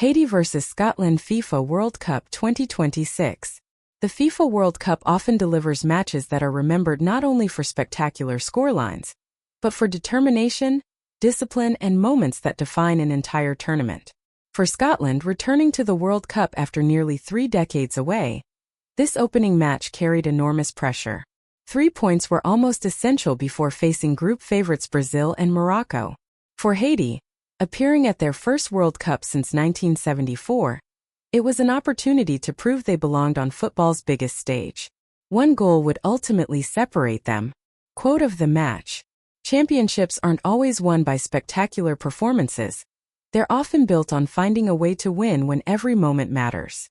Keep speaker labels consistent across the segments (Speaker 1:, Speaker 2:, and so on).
Speaker 1: Haiti vs Scotland FIFA World Cup 2026. The FIFA World Cup often delivers matches that are remembered not only for spectacular scorelines, but for determination, discipline, and moments that define an entire tournament. For Scotland, returning to the World Cup after nearly 3 decades away, this opening match carried enormous pressure. 3 points were almost essential before facing group favorites Brazil and Morocco. For Haiti, appearing at their first World Cup since 1974, it was an opportunity to prove they belonged on football's biggest stage. One goal would ultimately separate them. Quote of the match: "Championships aren't always won by spectacular performances. They're often built on finding a way to win when every moment matters."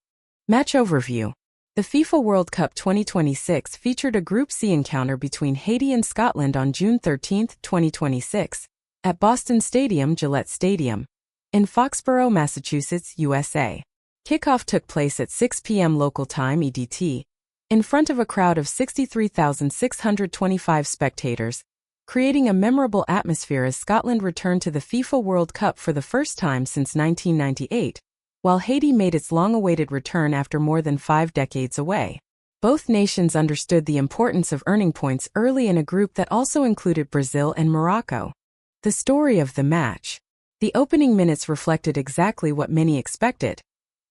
Speaker 1: Match overview. The FIFA World Cup 2026 featured a Group C encounter between Haiti and Scotland on June 13, 2026, at Boston Stadium, Gillette Stadium, in Foxborough, Massachusetts, USA. Kickoff took place at 6 p.m. local time (EDT), in front of a crowd of 63,625 spectators, creating a memorable atmosphere as Scotland returned to the FIFA World Cup for the first time since 1998, while Haiti made its long-awaited return after more than 5 decades away. Both nations understood the importance of earning points early in a group that also included Brazil and Morocco. The story of the match. The opening minutes reflected exactly what many expected.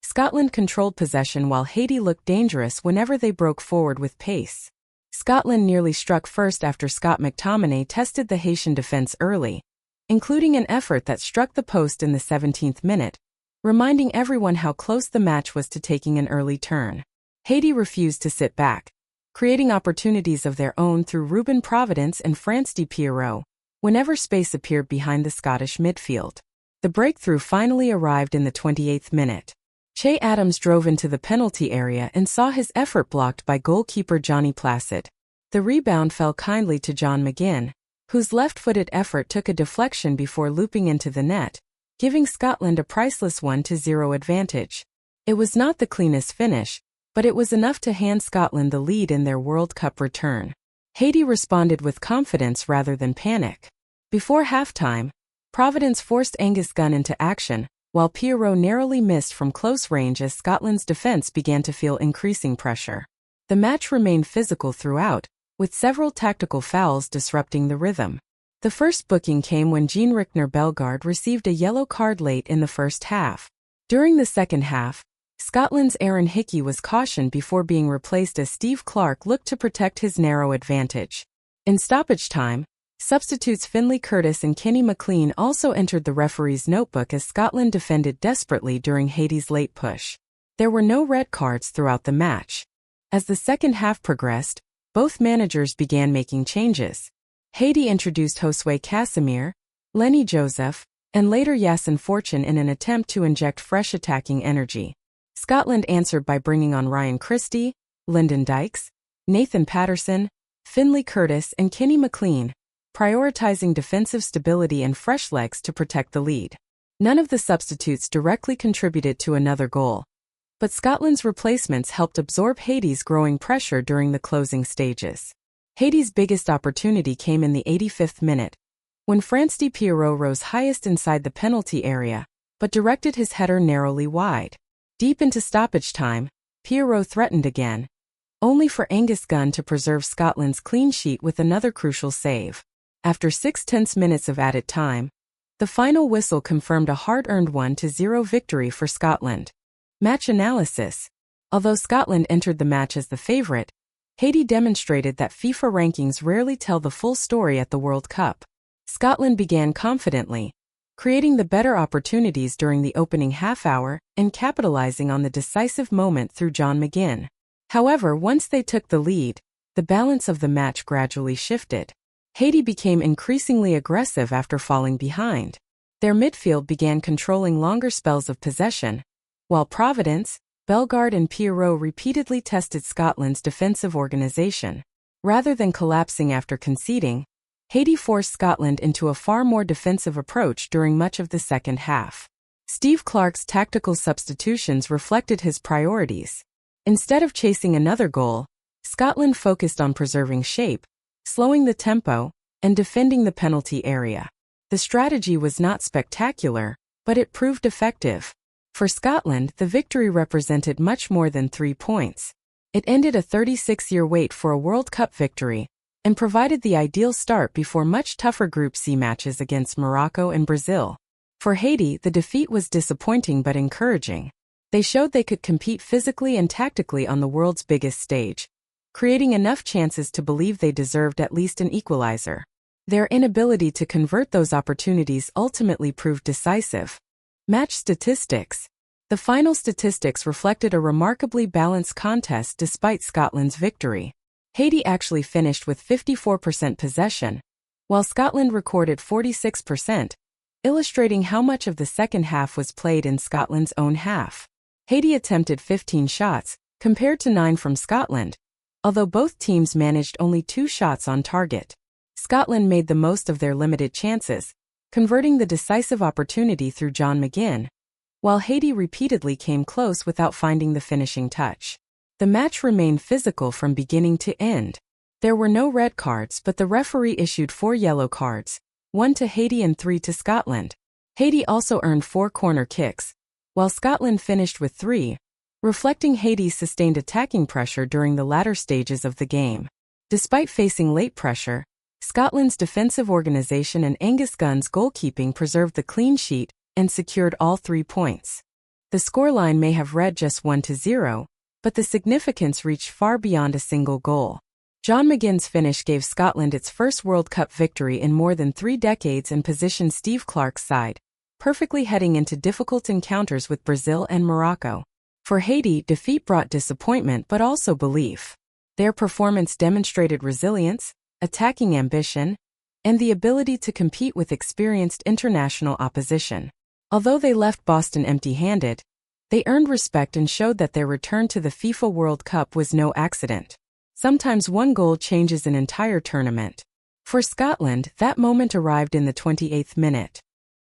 Speaker 1: Scotland controlled possession while Haiti looked dangerous whenever they broke forward with pace. Scotland nearly struck first after Scott McTominay tested the Haitian defense early, including an effort that struck the post in the 17th minute, reminding everyone how close the match was to taking an early turn. Haiti refused to sit back, creating opportunities of their own through Ruben Providence and France Di Piero, whenever space appeared behind the Scottish midfield. The breakthrough finally arrived in the 28th minute. Che Adams drove into the penalty area and saw his effort blocked by goalkeeper Johnny Placid. The rebound fell kindly to John McGinn, whose left-footed effort took a deflection before looping into the net, giving Scotland a priceless 1-0 advantage. It was not the cleanest finish, but it was enough to hand Scotland the lead in their World Cup return. Haiti responded with confidence rather than panic. Before halftime, Providence forced Angus Gunn into action, while Pierrot narrowly missed from close range as Scotland's defense began to feel increasing pressure. The match remained physical throughout, with several tactical fouls disrupting the rhythm. The first booking came when Jean-Rickner Bellegarde received a yellow card late in the first half. During the second half, Scotland's Aaron Hickey was cautioned before being replaced as Steve Clarke looked to protect his narrow advantage. In stoppage time, substitutes Finlay Curtis and Kenny McLean also entered the referee's notebook as Scotland defended desperately during Haiti's late push. There were no red cards throughout the match. As the second half progressed, both managers began making changes. Haiti introduced Josue Casimir, Lenny Joseph, and later Yacine Fortune in an attempt to inject fresh attacking energy. Scotland answered by bringing on Ryan Christie, Lyndon Dykes, Nathan Patterson, Finlay Curtis, and Kenny McLean, prioritizing defensive stability and fresh legs to protect the lead. None of the substitutes directly contributed to another goal, but Scotland's replacements helped absorb Haiti's growing pressure during the closing stages. Haiti's biggest opportunity came in the 85th minute, when France Di Piero rose highest inside the penalty area, but directed his header narrowly wide. Deep into stoppage time, Piero threatened again, only for Angus Gunn to preserve Scotland's clean sheet with another crucial save. After 6 tense minutes of added time, the final whistle confirmed a hard-earned 1-0 victory for Scotland. Match analysis. Although Scotland entered the match as the favorite, Haiti demonstrated that FIFA rankings rarely tell the full story at the World Cup. Scotland began confidently, creating the better opportunities during the opening half-hour and capitalizing on the decisive moment through John McGinn. However, once they took the lead, the balance of the match gradually shifted. Haiti became increasingly aggressive after falling behind. Their midfield began controlling longer spells of possession, while Providence, Bellegarde, and Pierrot repeatedly tested Scotland's defensive organization. Rather than collapsing after conceding, Haiti forced Scotland into a far more defensive approach during much of the second half. Steve Clarke's tactical substitutions reflected his priorities. Instead of chasing another goal, Scotland focused on preserving shape, slowing the tempo, and defending the penalty area. The strategy was not spectacular, but it proved effective. For Scotland, the victory represented much more than 3 points. It ended a 36-year wait for a World Cup victory and provided the ideal start before much tougher Group C matches against Morocco and Brazil. For Haiti, the defeat was disappointing but encouraging. They showed they could compete physically and tactically on the world's biggest stage, creating enough chances to believe they deserved at least an equalizer. Their inability to convert those opportunities ultimately proved decisive. Match statistics. The final statistics reflected a remarkably balanced contest despite Scotland's victory. Haiti actually finished with 54% possession, while Scotland recorded 46%, illustrating how much of the second half was played in Scotland's own half. Haiti attempted 15 shots, compared to 9 from Scotland, although both teams managed only 2 shots on target. Scotland made the most of their limited chances, converting the decisive opportunity through John McGinn, while Haiti repeatedly came close without finding the finishing touch. The match remained physical from beginning to end. There were no red cards, but the referee issued 4 yellow cards, 1 to Haiti and 3 to Scotland. Haiti also earned 4 corner kicks, while Scotland finished with 3, reflecting Haiti's sustained attacking pressure during the latter stages of the game. Despite facing late pressure, Scotland's defensive organization and Angus Gunn's goalkeeping preserved the clean sheet and secured all 3 points. The scoreline may have read just 1-0, but the significance reached far beyond a single goal. John McGinn's finish gave Scotland its first World Cup victory in more than 3 decades and positioned Steve Clarke's side perfectly heading into difficult encounters with Brazil and Morocco. For Haiti, defeat brought disappointment but also belief. Their performance demonstrated resilience, attacking ambition, and the ability to compete with experienced international opposition. Although they left Boston empty-handed, they earned respect and showed that their return to the FIFA World Cup was no accident. Sometimes one goal changes an entire tournament. For Scotland, that moment arrived in the 28th minute.